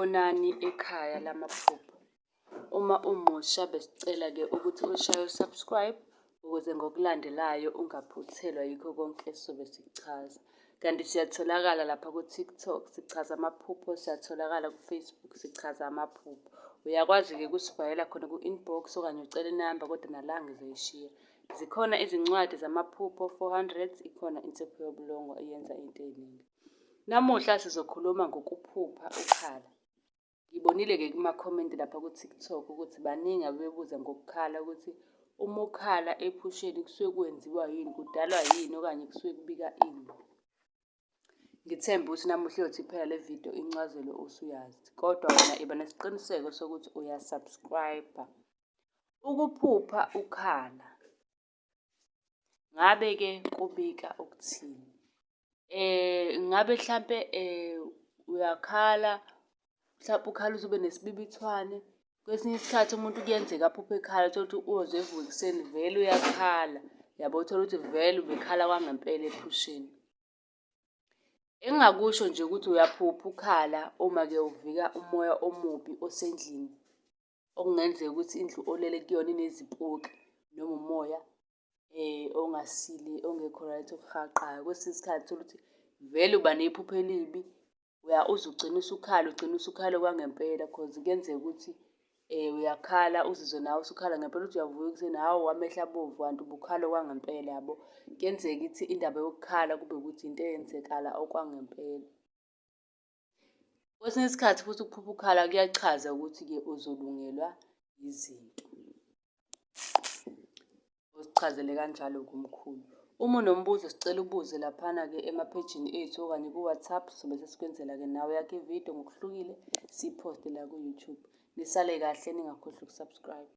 Sanibonani ekhaya lamaphupho. Uma umusha besicela-ke ukuthi ushaye u-subscribe ukuze ngokulandelayo ungaphuthelwa yikho konke esizobe sikuchaza. Kanti siyatholakala lapha ku-TikTok sichaza amaphupho, siyatholakala ku-Facebook sichaza amaphupho. Uyakwazi-ke ukusibhalela khona ku-inbox okanye ucele inamba kodwa nala ngizoyishiya. Zikhona izincwadi zamaphupho 400, ikhona insipho yobulongo eyenza into ey'ningi. Namuhla sizokhuluma ngokuphupha ukhala. Ngibonile-ke kuma-comment lapha ku-TikTok ukuthi baningi abebebuza ngokukhala ukuthi uma ukhala ephusheni kusuke kwenziwa yini, kudalwa yini okanye kusuke kubika ini. Ngithemba ukuthi namuhla iyothi phela le video incazelo usuyazi, kodwa wena iba nesiqiniseko sokuthi uyasubscribe-a. Ukuphupha ukhala, ngabe-ke kubika ukuthini? Ngabe hlampe uyakhala, mhlampe ukhala uze ube nesibibithwane. Kwesinye isikhathi umuntu kuyenzeka aphuphe ekhala uthole ukuthi uyoze evuka ekuseni vele uyakhala, yabo, uthole ukuthi vele ubekhala kwangempela ephusheni. Engingakusho nje ukuthi uyaphupha ukhala uma-ke uvika umoya omubi osendlini. Okungenzeka ukuthi indlu olele kuyona inezipoki noma umoya ongasile, ongekho right, okuhaqayo. Kwesinye isikhathi uthole ukuthi vele uba nephupho elibi, uze ugcine usukhala okwangempela cause kuyenzeka ukuthi uyakhala uzizwe nawe usukhala ngempela uthi uyavuka ekuseni, hawu amehlo abovu kanti ubukhala okwangempela, yabo. Kuyenzeka ukuthi indaba yokukhala kube ukuthi into eyenzekala okwangempela. Kwesinye isikhathi futhi ukuphupha ukhala kuyachaza ukuthi-ke uzolungelwa izinto. Uzichazele kanjalo-ke umkhulu. Uma unombuzo sicela ubuze laphana-ke emaphejini ethu okanye ku-WhatsApp sobe sesikwenzela-ke nawe yakho ividiyo ngokuhlukile siyiphoste la ku-YouTube. Nisale kahle ningakhohlwa uku-subscribe.